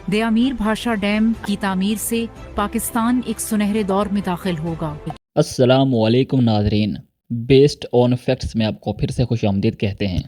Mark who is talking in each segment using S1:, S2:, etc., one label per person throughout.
S1: देआमीर भाषा डैम की तामीर से पाकिस्तान एक सुनहरे दौर में दाखिल होगा।
S2: अस्सलामुअलैकुम नाजरीन, बेस्ड ऑन फैक्ट्स में आपको फिर से खुशामदीद कहते हैं।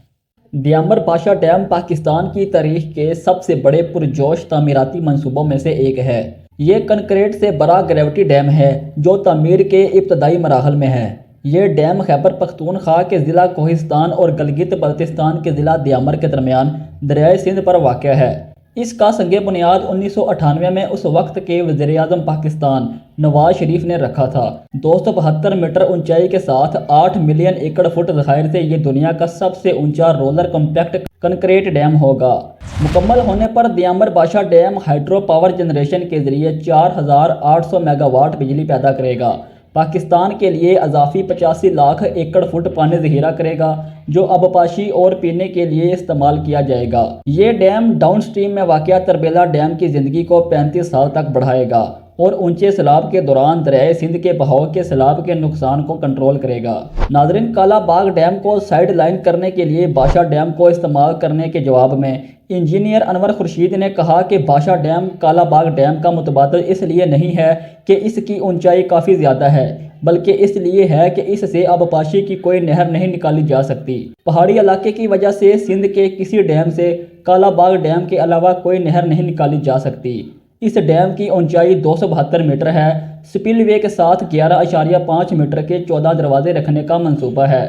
S3: दियामर पाशा डैम पाकिस्तान की तारीख के सबसे बड़े पुरजोश तामीराती मंसूबों में से एक है। ये कंक्रीट से बड़ा ग्रेविटी डैम है जो तामीर के इब्तदाई मराहल में है। ये डैम खैबर पख्तूनख्वा के ज़िला कोहिस्तान और गलगित बल्तिस्तान के ज़िला दियामर के दरमियान दरियाए सिंध पर वाक़ है। इसका संग बुनियाद 1998 में उस वक्त के वज़ीर-ए-आज़म पाकिस्तान नवाज शरीफ ने रखा था। 272 मीटर ऊंचाई के साथ 8 मिलियन एकड़ फुट ज़खायर से ये दुनिया का सबसे ऊंचा रोलर कॉम्पैक्ट कंक्रीट डैम होगा। मुकम्मल होने पर Diamer Bhasha dam hydro power generation के ज़रिए 4800 मेगावाट बिजली पैदा करेगा। पाकिस्तान के लिए अजाफी 85 लाख एकड़ फुट पानी ज़ख़ीरा करेगा जो आबपाशी और पीने के लिए इस्तेमाल किया जाएगा। ये डैम डाउन स्ट्रीम में वाक़या तरबेला डैम की ज़िंदगी को 35 साल तक बढ़ाएगा और ऊंचे सैलाब के दौरान दरियाए सिंध के बहाव के सैलाब के नुकसान को कंट्रोल करेगा। नाज़रीन, काला बाग डैम को साइड लाइन करने के लिए बाशा डैम को इस्तेमाल करने के जवाब में इंजीनियर अनवर खुर्शीद ने कहा कि बाशा डैम काला बाग डैम का मुतबादिल इसलिए नहीं है कि इसकी ऊंचाई काफ़ी ज़्यादा है, बल्कि इसलिए है कि इससे आबपाशी की कोई नहर नहीं निकाली जा सकती। पहाड़ी इलाके की वजह से सिंध के किसी डैम से काला बाग डैम के अलावा कोई नहर नहीं निकाली जा सकती। इस डैम की ऊंचाई 272 मीटर है। स्पिलवे के साथ 11.5 मीटर के 14 दरवाजे रखने का मंसूबा है।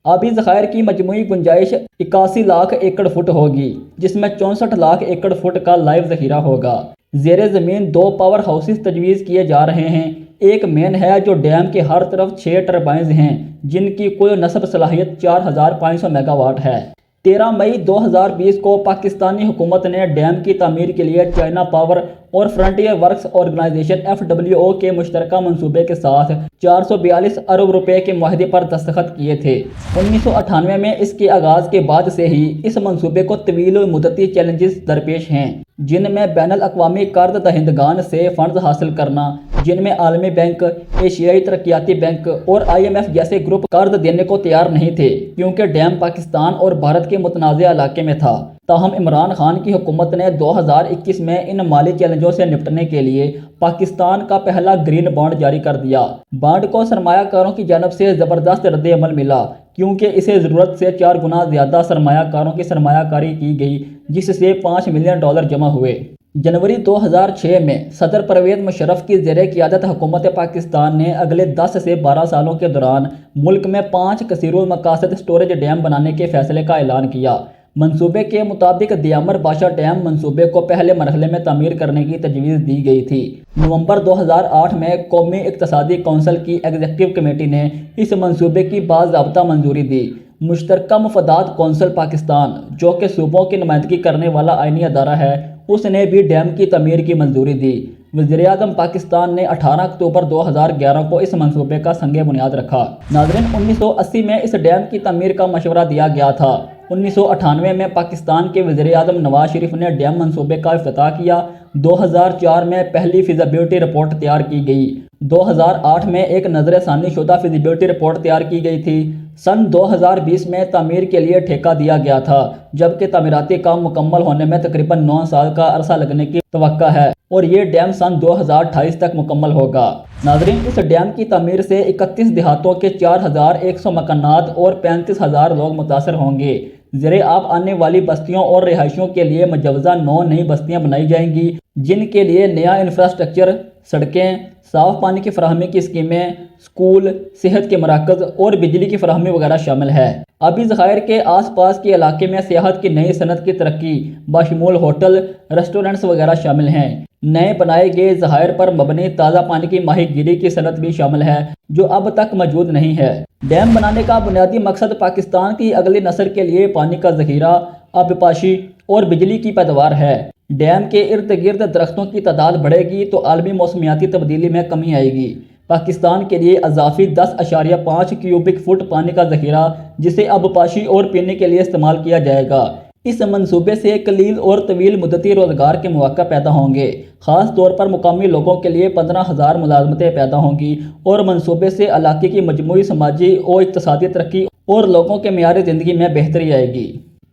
S3: आबी ज़खायर की मजमूई गुंजाइश 81 लाख एकड़ फुट होगी, जिसमें 64 लाख एकड़ फुट का लाइव ज़ख़ीरा होगा। ज़ेरे ज़मीन 2 पावर हाउसेस तजवीज़ किए जा रहे हैं। एक मेन है जो डैम के हर तरफ 6 टर्बाइन्स हैं जिनकी कुल नस्ब सलाहियत 4500 मेगावाट है। 13 मई 2020 को पाकिस्तानी हुकूमत ने डैम की तामीर के लिए चाइना पावर और फ्रंटियर वर्क्स ऑर्गेनाइजेशन FWO के मुश्तरका मंसूबे के साथ 442 अरब रुपए के मुआहदे पर दस्तखत किए थे। 1998 में इसके आगाज़ के बाद से ही इस मंसूबे को तवील मुद्दती चैलेंजेस दरपेश हैं, जिनमें बैनुल अक़वामी कर्ज़ दहिंदगान से फ़ंड्स हासिल करना, जिनमें आलमी बैंक, एशियाई तरक्याती बैंक और IMF जैसे ग्रुप कर्ज देने को तैयार नहीं थे, क्योंकि डैम पाकिस्तान और भारत के मुतनाज़ इलाके में था। ताहम इमरान खान की हुकूमत ने 2021 में इन माली चैलेंजों से निपटने के लिए पाकिस्तान का पहला ग्रीन बॉन्ड जारी कर दिया। बॉन्ड को सरमायाकारों की जानब से ज़बरदस्त रद्द-ए-अमल मिला, क्योंकि इसे ज़रूरत से 4 गुना ज़्यादा सरमायाकारों की सरमायाकारी की गई, जिससे $5 मिलियन जमा हुए। जनवरी 2006 में सदर परवेज़ मुशर्रफ की ज़ेरे क़ियादत हुकूमत पाकिस्तान ने अगले 10 से 12 सालों के दौरान मुल्क में 5 कसीरुल मकासद स्टोरेज डैम बनाने के फैसले का ऐलान किया। मंसूबे के मुताबिक दियामर पाशा डैम मंसूबे को पहले मरहले में तामीर करने की तजवीज़ दी गई थी। नवंबर 2008 में कौमी इक़्तिसादी कौंसिल की एग्जीक्यूटिव कमेटी ने इस मंसूबे की बाज़ाब्ता मंजूरी दी। मुश्तरका मुफादात कौंसिल पाकिस्तान, जो कि सूबों की नुमाइंदगी करने वाला आइनी अदारा है, उसने भी डैम की तमीर की मंजूरी दी। वज़ीर-ए-आज़म पाकिस्तान ने 18 अक्टूबर 2011 को इस मंसूबे का संग बुनियाद रखा। नाज़रीन, 1980 में इस डैम की तमीर का मशवरा दिया गया था। 1998 में पाकिस्तान के वज़ीर-ए-आज़म नवाज शरीफ ने डैम मंसूबे का इफ्तिताह किया। 2004 में पहली फिज़िबिलिटी रिपोर्ट तैयार की गई। 2008 में एक नज़र-ए-सानी शुदा फिज़िबिलिटी रिपोर्ट तैयार की गई थी। सन 2020 में तामीर के लिए ठेका दिया गया था, जबकि तामीराती काम मुकम्मल होने में तकरीबन 9 साल का अरसा लगने की तवक्का है और ये डैम सन 2028 तक मुकम्मल होगा। नाज़रीन, इस डैम की तामीर से 31 देहातों के 4100 मकानात और 35,000 लोग मुतासर होंगे। ज़रे आप आने वाली बस्तियों और रिहायशियों के लिए मुजव्वज़ा 9 नई बस्तियाँ बनाई जाएंगी, जिनके लिए नया इंफ्रास्ट्रक्चर, सड़कें, साफ़ पानी की फराहमी की स्कीमें, स्कूल, सेहत के मराकज़ और बिजली की फराहमी वगैरह शामिल है। आबी ज़खायर के आसपास के इलाके में सियाहत की नई सनत की तरक्की बाशमूल होटल, रेस्टोरेंट्स वगैरह शामिल हैं। नए बनाए गए ज़खायर पर मबनी ताज़ा पानी की माहीगीरी की सनत भी शामिल है, जो अब तक मौजूद नहीं है। डैम बनाने का बुनियादी मकसद पाकिस्तान की अगली नस्ल के लिए पानी का ज़ख़ीरा, आबपाशी और बिजली की पैदावार है। डैम के इर्द गिर्द दरख्तों की तादाद बढ़ेगी तो आलमी मौसमियाती तब्दीली में कमी आएगी। पाकिस्तान के लिए अजाफी 10.5 क्यूबिक फुट पानी का ज़ख़ीरा, जिसे आबपाशी और पीने के लिए इस्तेमाल किया जाएगा। इस मंसूबे से कलील और तवील मुद्दती रोज़गार के मौक़े पैदा होंगे। ख़ास तौर पर मुकामी लोगों के लिए 15,000 मुलाज़मतें पैदा होंगी और मंसूबे से इलाके की मजमूई समाजी और इक़्तिसादी तरक्की और लोगों के मेयार ज़िंदगी में बेहतरी आएगी।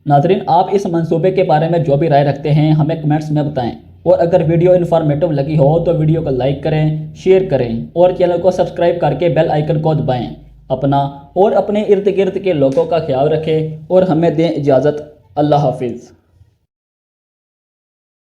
S3: नाज़रीन, आप इस मंसूबे के बारे में जो भी राय रखते हैं हमें कमेंट्स में बताएँ। اور اگر ویڈیو انفارمیٹو لگی ہو تو ویڈیو کو لائک کریں، شیئر کریں اور چینل کو سبسکرائب کر کے بیل آئیکن کو دبائیں۔ اپنا اور اپنے ارد گرد کے لوگوں کا خیال رکھیں اور ہمیں دیں اجازت۔ اللہ حافظ۔